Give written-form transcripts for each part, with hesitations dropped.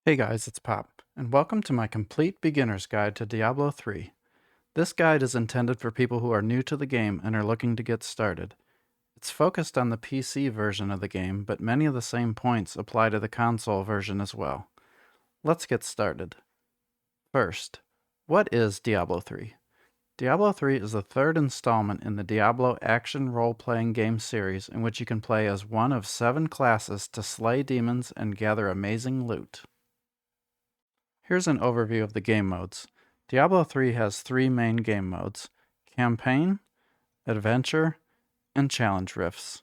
Hey guys, it's Pop, and welcome to my complete beginner's guide to Diablo 3. This guide is intended for people who are new to the game and are looking to get started. It's focused on the PC version of the game, but many of the same points apply to the console version as well. Let's get started. First, what is Diablo 3? Diablo 3 is the third installment in the Diablo action role-playing game series in which you can play as one of 7 classes to slay demons and gather amazing loot. Here's an overview of the game modes. Diablo 3 has 3 main game modes: Campaign, Adventure, and Challenge Rifts.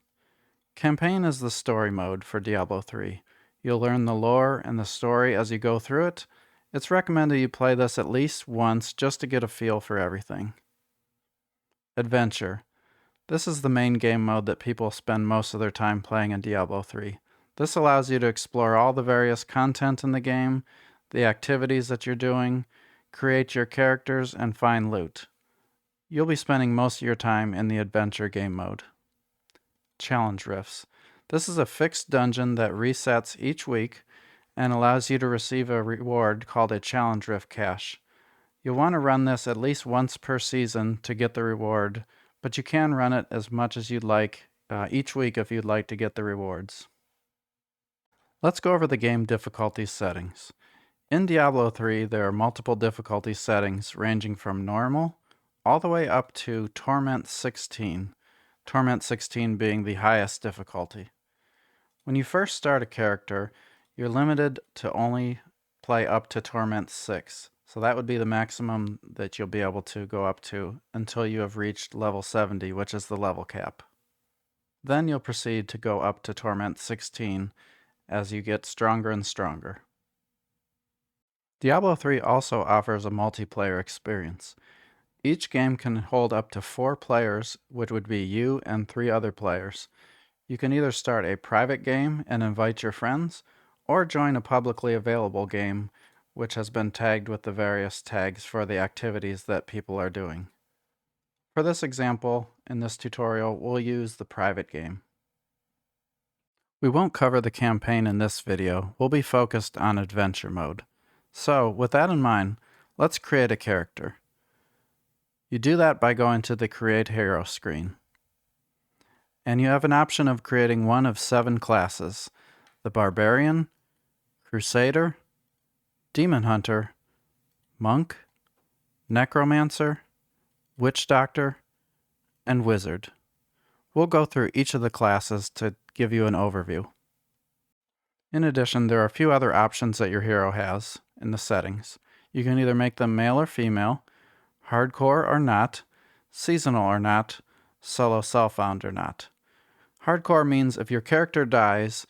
Campaign is the story mode for Diablo 3. You'll learn the lore and the story as you go through it. It's recommended you play this at least once just to get a feel for everything. Adventure. This is the main game mode that people spend most of their time playing in Diablo 3. This allows you to explore all the various content in the game, the activities that you're doing, create your characters, and find loot. You'll be spending most of your time in the adventure game mode. Challenge Rifts. This is a fixed dungeon that resets each week and allows you to receive a reward called a Challenge Rift cache. You'll want to run this at least once per season to get the reward, but you can run it as much as you'd like each week if you'd like to get the rewards. Let's go over the game difficulty settings. In Diablo 3, there are multiple difficulty settings ranging from normal all the way up to Torment 16, Torment 16 being the highest difficulty. When you first start a character, you're limited to only play up to Torment 6, so that would be the maximum that you'll be able to go up to until you have reached level 70, which is the level cap. Then you'll proceed to go up to Torment 16 as you get stronger and stronger. Diablo 3 also offers a multiplayer experience. Each game can hold up to 4 players, which would be you and 3 other players. You can either start a private game and invite your friends, or join a publicly available game, which has been tagged with the various tags for the activities that people are doing. For this example, in this tutorial, we'll use the private game. We won't cover the campaign in this video. We'll be focused on adventure mode. So, with that in mind, let's create a character. You do that by going to the Create Hero screen. And you have an option of creating one of 7 classes: the Barbarian, Crusader, Demon Hunter, Monk, Necromancer, Witch Doctor, and Wizard. We'll go through each of the classes to give you an overview. In addition, there are a few other options that your hero has in the settings. You can either make them male or female, hardcore or not, seasonal or not, solo self-found or not. Hardcore means if your character dies,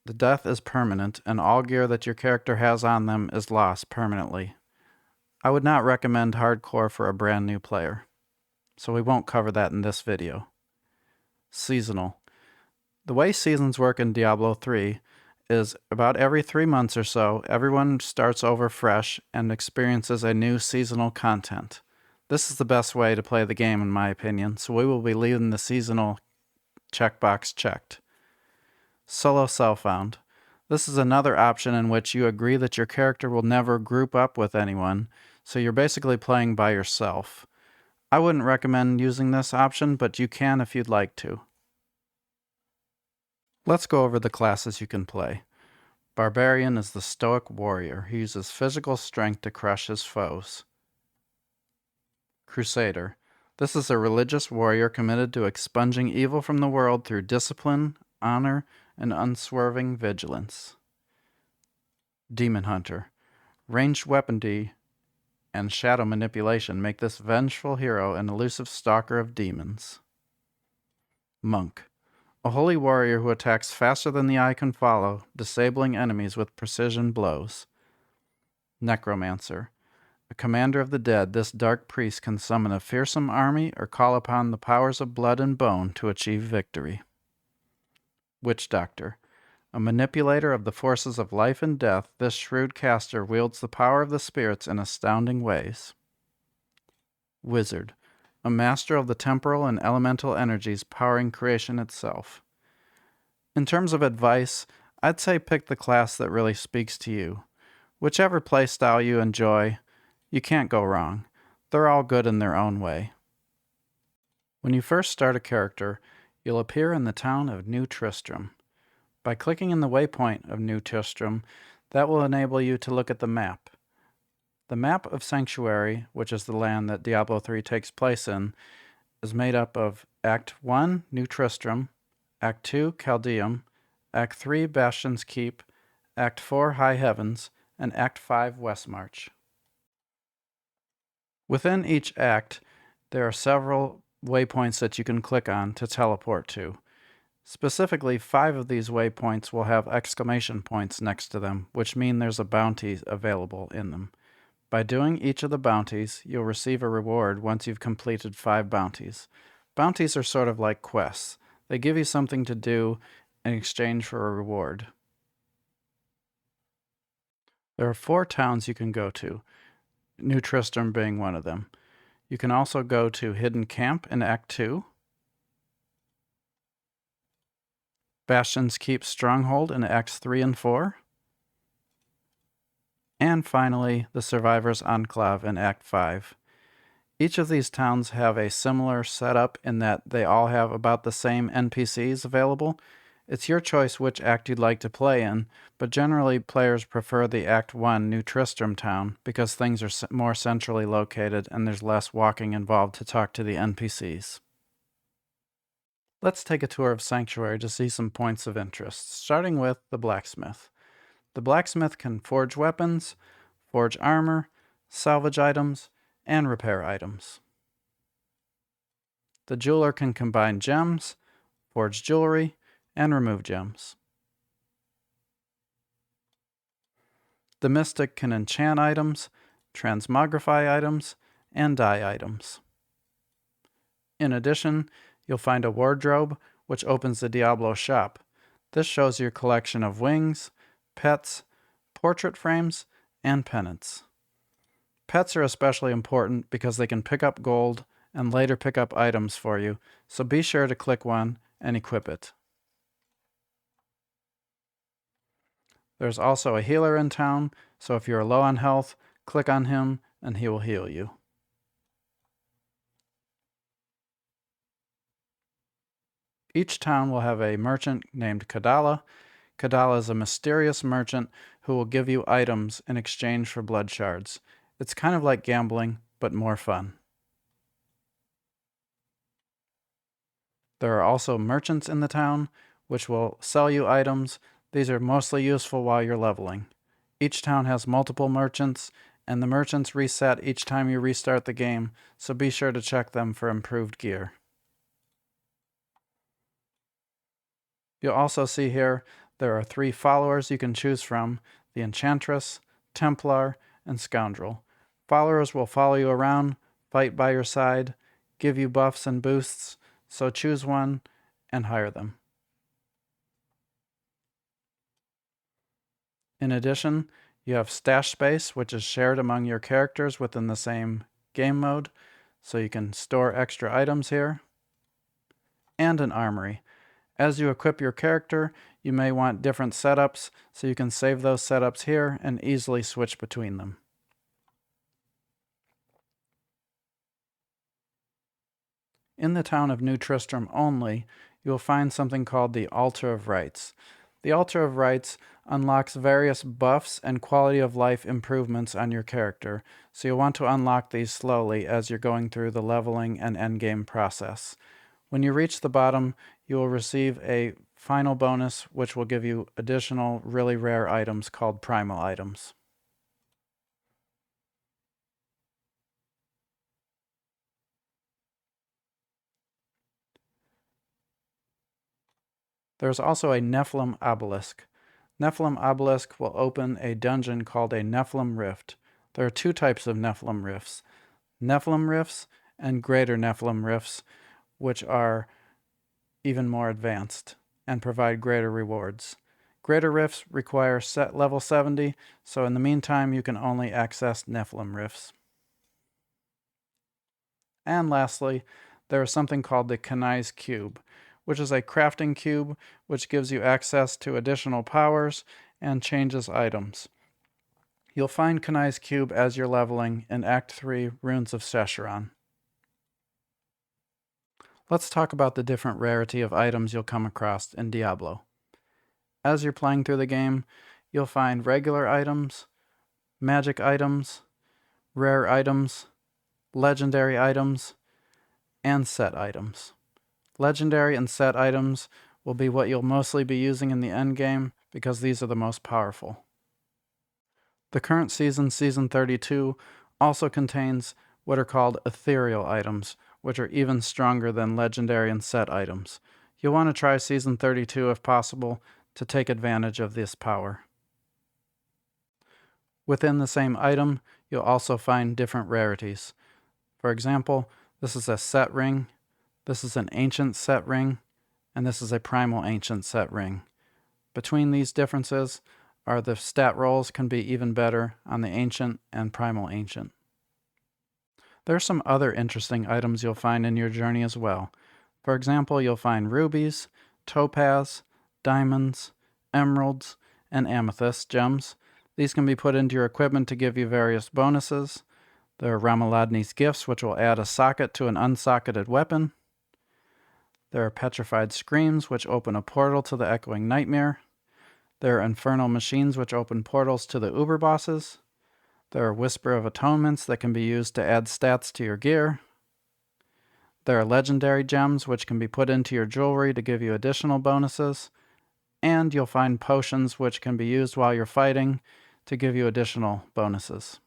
the death is permanent and all gear that your character has on them is lost permanently. I would not recommend hardcore for a brand new player, so we won't cover that in this video. Seasonal. The way seasons work in Diablo 3 is about every 3 months or so, everyone starts over fresh and experiences a new seasonal content. This is the best way to play the game in my opinion, so we will be leaving the seasonal checkbox checked. Solo self-found. This is another option in which you agree that your character will never group up with anyone, so you're basically playing by yourself. I wouldn't recommend using this option, but you can if you'd like to. Let's go over the classes you can play. Barbarian is the stoic warrior. He uses physical strength to crush his foes. Crusader. This is a religious warrior committed to expunging evil from the world through discipline, honor, and unswerving vigilance. Demon Hunter. Ranged weaponry and shadow manipulation make this vengeful hero an elusive stalker of demons. Monk. A holy warrior who attacks faster than the eye can follow, disabling enemies with precision blows. Necromancer. A commander of the dead, this dark priest can summon a fearsome army or call upon the powers of blood and bone to achieve victory. Witch Doctor. A manipulator of the forces of life and death, this shrewd caster wields the power of the spirits in astounding ways. Wizard. A master of the temporal and elemental energies powering creation itself. In terms of advice, I'd say pick the class that really speaks to you. Whichever playstyle you enjoy, you can't go wrong. They're all good in their own way. When you first start a character, you'll appear in the town of New Tristram. By clicking in the waypoint of New Tristram, that will enable you to look at the map. The map of Sanctuary, which is the land that Diablo 3 takes place in, is made up of Act 1, New Tristram, Act 2, Chaldeum, Act 3, Bastion's Keep, Act 4, High Heavens, and Act 5, Westmarch. Within each act, there are several waypoints that you can click on to teleport to. Specifically, 5 of these waypoints will have exclamation points next to them, which mean there's a bounty available in them. By doing each of the bounties, you'll receive a reward once you've completed 5 bounties. Bounties are sort of like quests. They give you something to do in exchange for a reward. There are 4 towns you can go to, New Tristram being one of them. You can also go to Hidden Camp in Act 2, Bastion's Keep Stronghold in Acts 3 and 4, and finally, the Survivor's Enclave in Act 5. Each of these towns have a similar setup in that they all have about the same NPCs available. It's your choice which act you'd like to play in, but generally players prefer the Act 1 New Tristram town because things are more centrally located and there's less walking involved to talk to the NPCs. Let's take a tour of Sanctuary to see some points of interest, starting with the blacksmith. The blacksmith can forge weapons, forge armor, salvage items, and repair items. The jeweler can combine gems, forge jewelry, and remove gems. The mystic can enchant items, transmogrify items, and dye items. In addition, you'll find a wardrobe, which opens the Diablo shop. This shows your collection of wings, pets, portrait frames, and pennants. Pets are especially important because they can pick up gold and later pick up items for you, so be sure to click one and equip it. There's also a healer in town, so if you're low on health, click on him and he will heal you. Each town will have a merchant named Kadala. Kadala is a mysterious merchant who will give you items in exchange for blood shards. It's kind of like gambling, but more fun. There are also merchants in the town, which will sell you items. These are mostly useful while you're leveling. Each town has multiple merchants, and the merchants reset each time you restart the game, so be sure to check them for improved gear. You'll also see here there are 3 followers you can choose from: the Enchantress, Templar, and Scoundrel. Followers will follow you around, fight by your side, give you buffs and boosts, so choose one and hire them. In addition, you have stash space, which is shared among your characters within the same game mode, so you can store extra items here, and an armory. As you equip your character, you may want different setups, so you can save those setups here and easily switch between them. In the town of New Tristram only, you will find something called the Altar of Rights. The Altar of Rights unlocks various buffs and quality of life improvements on your character, so you'll want to unlock these slowly as you're going through the leveling and endgame process. When you reach the bottom, you will receive a final bonus which will give you additional really rare items called primal items. There's also a Nephilim obelisk. Nephilim obelisk will open a dungeon called a Nephilim Rift. There are 2 types of Nephilim Rifts: Nephilim Rifts and Greater Nephilim Rifts, which are even more advanced and provide greater rewards. Greater Rifts require level 70, so in the meantime you can only access Nephilim Rifts. And lastly, there is something called the Kanai's Cube, which is a crafting cube which gives you access to additional powers and changes items. You'll find Kanai's Cube as you're leveling in Act 3, Runes of Sescheron. Let's talk about the different rarity of items you'll come across in Diablo. As you're playing through the game, you'll find regular items, magic items, rare items, legendary items, and set items. Legendary and set items will be what you'll mostly be using in the endgame because these are the most powerful. The current season, Season 32, also contains what are called ethereal items, which are even stronger than legendary and set items. You'll want to try Season 32 if possible to take advantage of this power. Within the same item, you'll also find different rarities. For example, this is a set ring, this is an ancient set ring, and this is a primal ancient set ring. Between these differences are the stat rolls can be even better on the ancient and primal ancient. There are some other interesting items you'll find in your journey as well. For example, you'll find rubies, topaz, diamonds, emeralds, and amethyst gems. These can be put into your equipment to give you various bonuses. There are Ramaladni's gifts, which will add a socket to an unsocketed weapon. There are petrified screams, which open a portal to the echoing nightmare. There are infernal machines, which open portals to the uber bosses. There are whisper of atonements that can be used to add stats to your gear. There are legendary gems, which can be put into your jewelry to give you additional bonuses. And you'll find potions, which can be used while you're fighting to give you additional bonuses.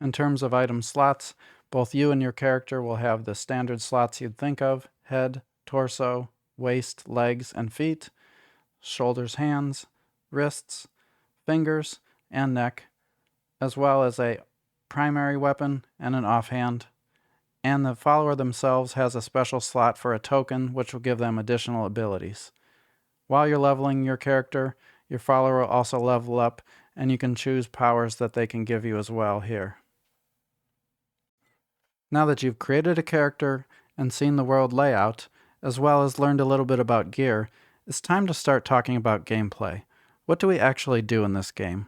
In terms of item slots, both you and your character will have the standard slots you'd think of: head, torso, waist, legs, and feet, shoulders, hands, wrists, fingers, and neck, as well as a primary weapon and an offhand. And the follower themselves has a special slot for a token, which will give them additional abilities. While you're leveling your character, your follower will also level up, and you can choose powers that they can give you as well here. Now that you've created a character and seen the world layout, as well as learned a little bit about gear, it's time to start talking about gameplay. What do we actually do in this game?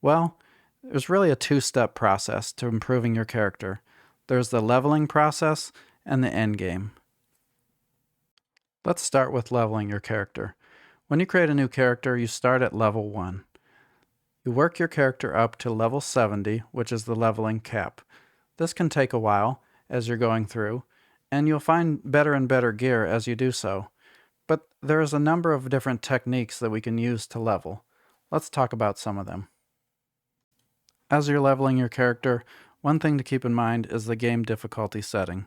Well, there's really a two-step process to improving your character. There's the leveling process and the endgame. Let's start with leveling your character. When you create a new character, you start at level 1. You work your character up to level 70, which is the leveling cap. This can take a while as you're going through, and you'll find better and better gear as you do so. But there is a number of different techniques that we can use to level. Let's talk about some of them. As you're leveling your character, one thing to keep in mind is the game difficulty setting.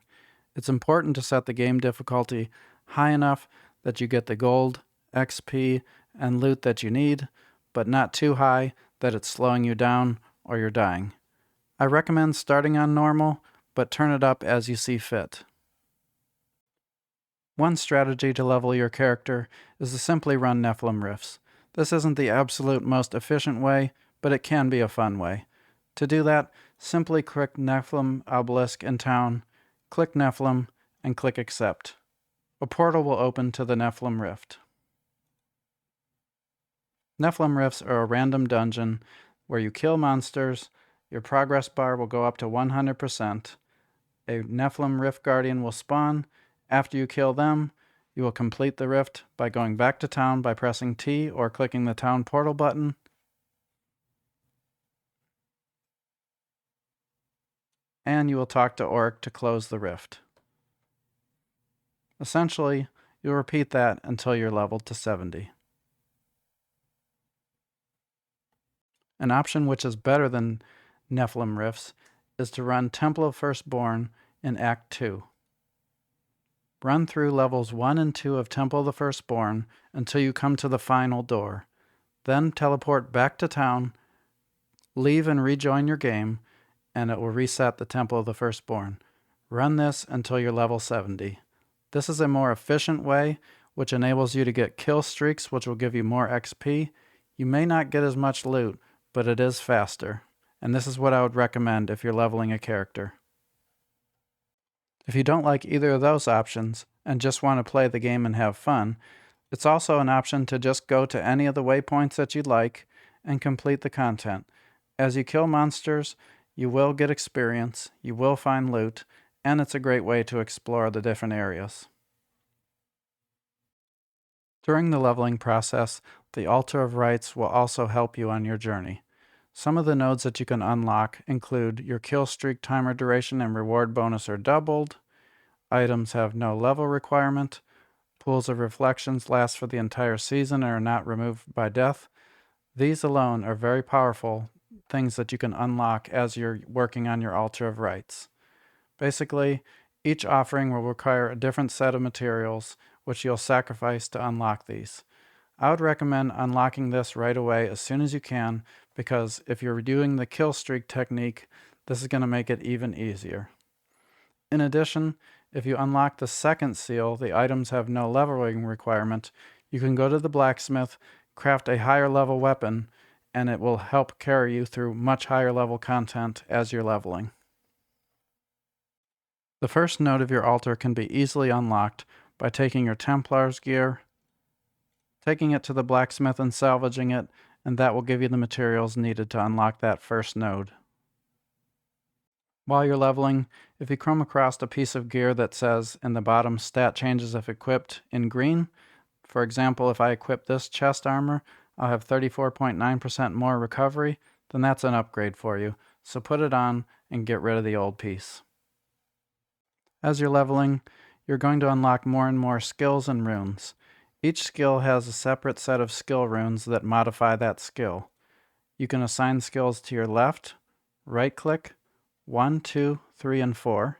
It's important to set the game difficulty high enough that you get the gold, XP, and loot that you need, but not too high that it's slowing you down or you're dying. I recommend starting on normal, but turn it up as you see fit. One strategy to level your character is to simply run Nephilim Rifts. This isn't the absolute most efficient way, but it can be a fun way. To do that, simply click Nephilim Obelisk in town, click Nephilim, and click Accept. A portal will open to the Nephilim Rift. Nephilim Rifts are a random dungeon where you kill monsters. Your progress bar will go up to 100%. A Nephilim Rift Guardian will spawn. After you kill them, you will complete the rift by going back to town by pressing T or clicking the town portal button. And you will talk to Oric to close the rift. Essentially, you'll repeat that until you're leveled to 70. An option which is better than Nephilim Rifts is to run Temple of Firstborn in Act 2. Run through levels 1 and 2 of Temple of the Firstborn until you come to the final door. Then teleport back to town, leave and rejoin your game, and it will reset the Temple of the Firstborn. Run this until you're level 70. This is a more efficient way, which enables you to get kill streaks, which will give you more XP. You may not get as much loot, but it is faster. And this is what I would recommend if you're leveling a character. If you don't like either of those options and just want to play the game and have fun, it's also an option to just go to any of the waypoints that you'd like and complete the content. As you kill monsters, you will get experience, you will find loot, and it's a great way to explore the different areas. During the leveling process, the Altar of Rights will also help you on your journey. Some of the nodes that you can unlock include your kill streak timer duration and reward bonus are doubled, items have no level requirement, pools of reflections last for the entire season and are not removed by death. These alone are very powerful things that you can unlock as you're working on your Altar of Rights. Basically, each offering will require a different set of materials, which you'll sacrifice to unlock these. I would recommend unlocking this right away as soon as you can, because if you're doing the kill streak technique, this is going to make it even easier. In addition, if you unlock the second seal, the items have no leveling requirement, you can go to the blacksmith, craft a higher level weapon, and it will help carry you through much higher level content as you're leveling. The first node of your altar can be easily unlocked by taking your Templar's gear, taking it to the blacksmith and salvaging it, and that will give you the materials needed to unlock that first node. While you're leveling, if you come across a piece of gear that says in the bottom stat changes if equipped in green, for example, if I equip this chest armor, I'll have 34.9% more recovery, then that's an upgrade for you. So put it on and get rid of the old piece. As you're leveling, you're going to unlock more and more skills and runes. Each skill has a separate set of skill runes that modify that skill. You can assign skills to your left, right click, 1, 2, 3, and 4,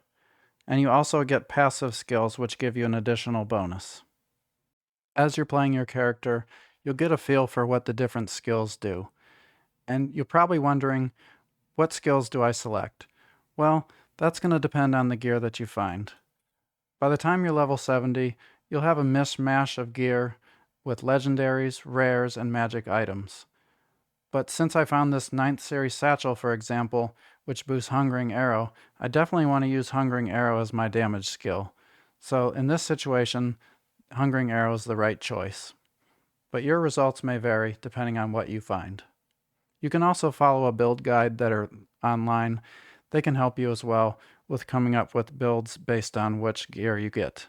and you also get passive skills which give you an additional bonus. As you're playing your character, you'll get a feel for what the different skills do. And you're probably wondering, what skills do I select? Well, that's going to depend on the gear that you find. By the time you're level 70, you'll have a mishmash of gear with legendaries, rares, and magic items. But since I found this 9th series satchel, for example, which boosts Hungering Arrow, I definitely want to use Hungering Arrow as my damage skill. So in this situation, Hungering Arrow is the right choice. But your results may vary depending on what you find. You can also follow a build guide that are online. They can help you as well with coming up with builds based on which gear you get.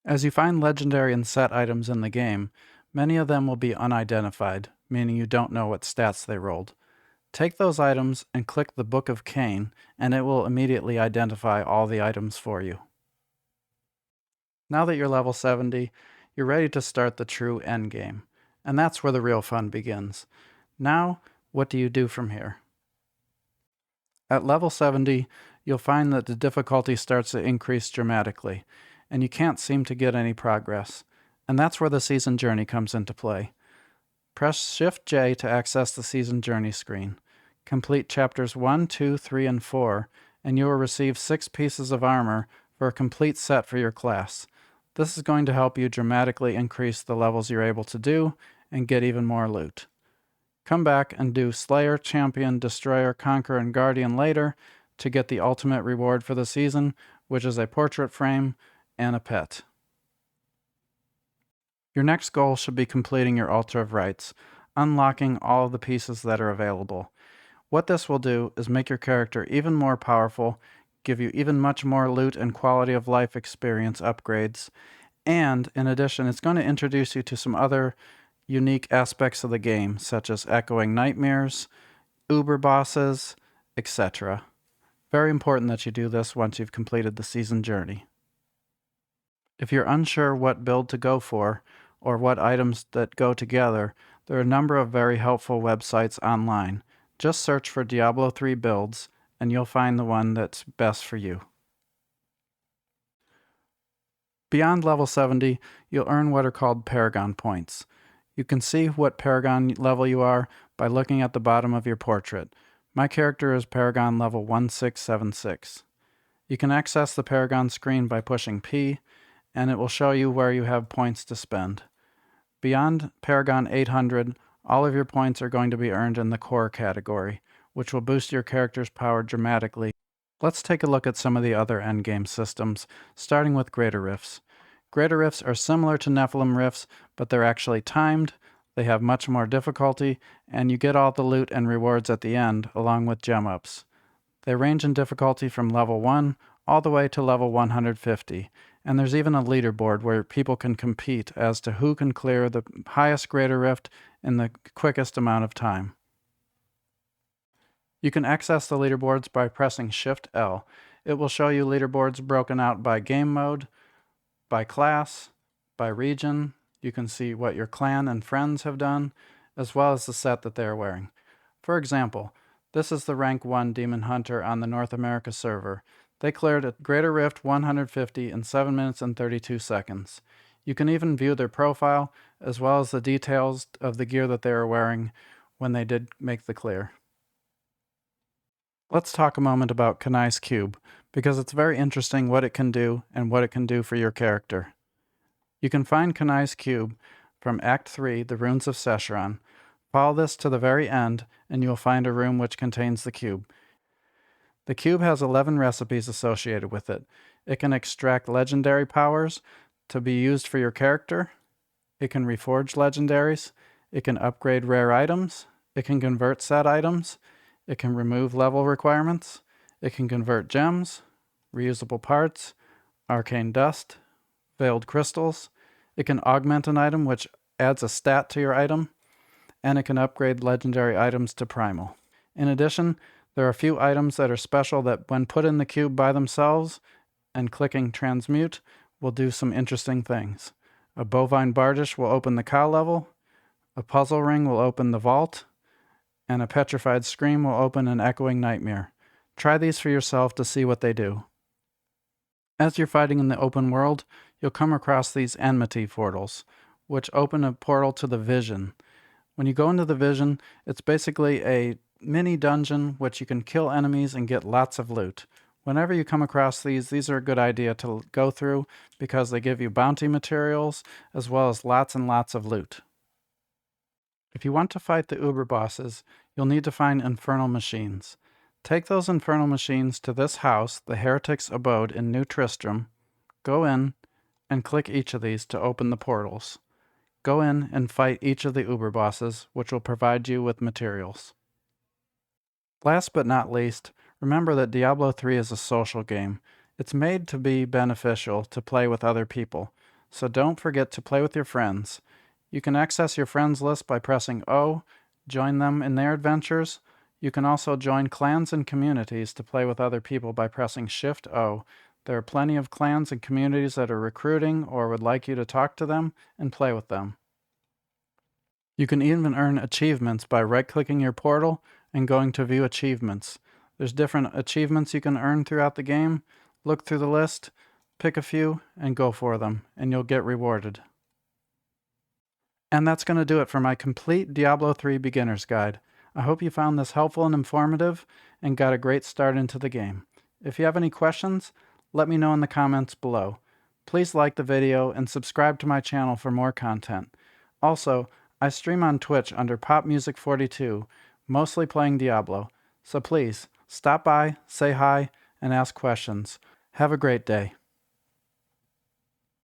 As you find legendary and set items in the game, many of them will be unidentified, meaning you don't know what stats they rolled. Take those items and click the Book of Cain, and it will immediately identify all the items for you. Now that you're level 70, you're ready to start the true endgame, and that's where the real fun begins. Now, what do you do from here? At level 70, you'll find that the difficulty starts to increase dramatically, and you can't seem to get any progress. And that's where the Season Journey comes into play. Press Shift-J to access the Season Journey screen. Complete chapters 1, 2, 3, and 4, and you will receive 6 pieces of armor for a complete set for your class. This is going to help you dramatically increase the levels you're able to do and get even more loot. Come back and do Slayer, Champion, Destroyer, Conqueror, and Guardian later to get the ultimate reward for the season, which is a portrait frame and a pet. Your next goal should be completing your Altar of Rights, unlocking all of the pieces that are available. What this will do is make your character even more powerful, give you even much more loot and quality of life experience upgrades, and in addition, it's going to introduce you to some other unique aspects of the game, such as echoing nightmares, uber bosses, etc. Very important that you do this once you've completed the season journey. If you're unsure what build to go for, or what items that go together, there are a number of very helpful websites online. Just search for Diablo 3 builds, and you'll find the one that's best for you. Beyond level 70, you'll earn what are called Paragon points. You can see what Paragon level you are by looking at the bottom of your portrait. My character is Paragon level 1676. You can access the Paragon screen by pushing P, and it will show you where you have points to spend. Beyond Paragon 800, all of your points are going to be earned in the core category, which will boost your character's power dramatically. Let's take a look at some of the other endgame systems, starting with Greater Rifts. Greater Rifts are similar to Nephilim Rifts, but they're actually timed, They have much more difficulty, and you get all the loot and rewards at the end, along with gem ups. They range in difficulty from level 1 all the way to level 150, and there's even a leaderboard where people can compete as to who can clear the highest greater rift in the quickest amount of time. You can access the leaderboards by pressing Shift L. It will show you leaderboards broken out by game mode, by class, by region. You can see what your clan and friends have done, as well as the set that they are wearing. For example, this is the rank 1 Demon Hunter on the North America server. They cleared a Greater Rift 150 in 7 minutes and 32 seconds. You can even view their profile, as well as the details of the gear that they are wearing when they did make the clear. Let's talk a moment about Kanai's Cube, because it's very interesting what it can do and what it can do for your character. You can find Kanai's Cube from Act 3, the Runes of Sescheron. Follow this to the very end, and you'll find a room which contains the cube. The cube has 11 recipes associated with it. It can extract legendary powers to be used for your character. It can reforge legendaries. It can upgrade rare items. It can convert set items. It can remove level requirements. It can convert gems, reusable parts, arcane dust, veiled crystals. It can augment an item, which adds a stat to your item, and it can upgrade legendary items to primal. In addition, there are a few items that are special that when put in the cube by themselves and clicking transmute will do some interesting things. A bovine bardish will open the cow level, a puzzle ring will open the vault, and a petrified scream will open an echoing nightmare. Try these for yourself to see what they do. As you're fighting in the open world, you'll come across these enmity portals, which open a portal to the Vision. When you go into the Vision, it's basically a mini dungeon which you can kill enemies and get lots of loot. Whenever you come across these are a good idea to go through because they give you bounty materials as well as lots and lots of loot. If you want to fight the Uber bosses, you'll need to find infernal machines. Take those infernal machines to this house, the Heretic's Abode in New Tristram, go in, and click each of these to open the portals. Go in and fight each of the Uber bosses, which will provide you with materials. Last but not least, remember that Diablo 3 is a social game. It's made to be beneficial to play with other people, so don't forget to play with your friends. You can access your friends list by pressing O, join them in their adventures. You can also join clans and communities to play with other people by pressing Shift O. There are plenty of clans and communities that are recruiting or would like you to talk to them and play with them. You can even earn achievements by right-clicking your portal and going to View Achievements. There's different achievements you can earn throughout the game. Look through the list, pick a few, and go for them, and you'll get rewarded. And that's going to do it for my complete Diablo 3 beginner's guide. I hope you found this helpful and informative and got a great start into the game. If you have any questions, let me know in the comments below. Please like the video and subscribe to my channel for more content. Also, I stream on Twitch under PopMusic42, mostly playing Diablo. So please, stop by, say hi, and ask questions. Have a great day.